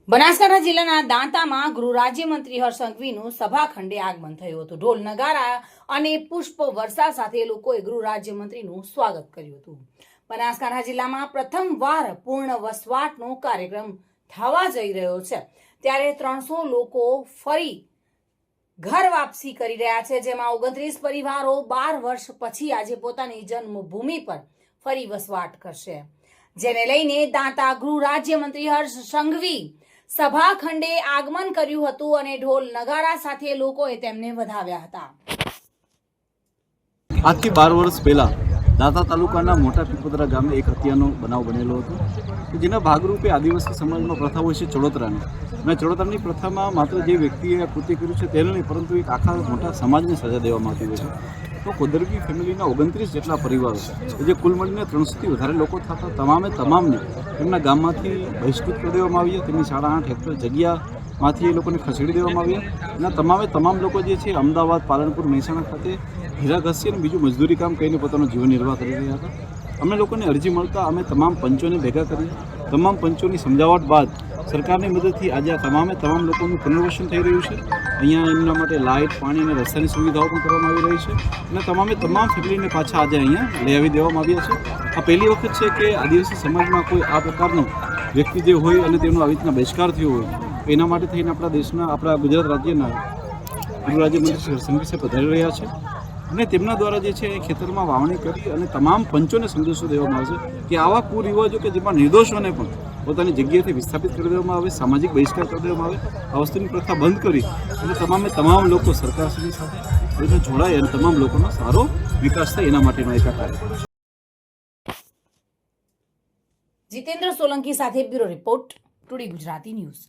બનાસકાંઠા જિલ્લાના દાંતામાં ગૃહ રાજ્યમંત્રી હર્ષ સંઘવીનું સભાખંડે આગમન થયું હતું. ઢોલ નગારા અને પુષ્પ વર્ષા સાથે લોકોએ ગૃહ રાજ્યમંત્રીનું સ્વાગત કર્યું હતું. બનાસકાંઠા જિલ્લામાં પ્રથમવાર પૂર્ણ વસવાટનો કાર્યક્રમ થવા જઈ રહ્યો છે, ત્યારે 300 લોકો ફરી ઘર વાપસી કરી રહ્યા છે, જેમાં 29 પરિવારો 12 વર્ષ પછી આજે પોતાની જન્મભૂમિ પર ફરી વસવાટ કરશે, જેને લઈને દાંતા ગૃહ રાજ્યમંત્રી હર્ષ સંઘવી સભાખંડે આગમન કર્યું હતું અને ઢોલ નગારા સાથે લોકોએ તેમને વધાવ્યા હતા. આજથી 12 વર્ષ પહેલા દાંતા તાલુકાના મોટા પીપોદરા ગામે એક હત્યાનો બનાવ બનેલો હતો, જેના ભાગરૂપે આદિવાસી સમાજમાં પ્રથા હોય છે ચડોતરાની. અને ચડોતરાની પ્રથામાં માત્ર જે વ્યક્તિએ કૃત્ય કર્યું છે તેને નહીં, પરંતુ એક આખા મોટા સમાજને સજા દેવામાં આવતી હોય છે. તો કોદરવી ફેમિલીના 29 જેટલા પરિવારો, જે કુલ મળીને 300થી વધારે લોકો થતા, તમામને તેમના ગામમાંથી બહિષ્કૃત કરી દેવામાં આવ્યા. તેમની 8.5 હેક્ટર જગ્યામાંથી એ લોકોને ખસેડી દેવામાં આવ્યા. અને તમામ લોકો જે છે અમદાવાદ, પાલનપુર, મહેસાણા ખાતે હીરા ઘસી અને બીજું મજદૂરી કામ કરીને પોતાનો જીવન નિર્વાહ કરી રહ્યા હતા. અમે લોકોને અરજી મળતા અમે તમામ પંચોને ભેગા કરી, તમામ પંચોની સમજાવટ બાદ સરકારની મદદથી આજે આ તમામ લોકોનું પુનર્વસન થઈ રહ્યું છે. અહીંયા એમના માટે લાઇટ, પાણી અને રસ્તાની સુવિધાઓ પણ કરવામાં આવી રહી છે. અને તમામ ફેમિલીને પાછા આજે અહીંયા લઈ આવી દેવામાં આવ્યા છે. આ પહેલી વખત છે કે આદિવાસી સમાજમાં કોઈ આ પ્રકારનો વ્યક્તિ જે હોય અને તેનો આવી રીતના બહિષ્કાર થયો હોય, એના માટે થઈને આપણા ગુજરાત રાજ્યના ગૃહ રાજ્યમંત્રી શ્રી સંઘવી સાહેબ પધારી રહ્યા છે. અને તેમના દ્વારા જે છે એ ખેતરમાં વાવણી કરી અને તમામ પંચોને સંદેશો દેવામાં આવશે કે આવા કુરિવાજો કે જેમાં નિર્દોષોને પણ પોતાની જગ્યાએથી વિસ્થાપિત કરી દેવામાં આવે, સામાજિક બહિષ્કાર કરી દેવામાં આવે, આ વસ્તુની પ્રથા બંધ કરી અને તમામ લોકો સરકારશ્રી સાથે જોડાય અને તમામ લોકોનો સારો વિકાસ થાય એના માટેનો એક કાર્યક્રમ છે. જીતેન્દ્ર સોલંકી સાથે bureau report, today Gujarati news.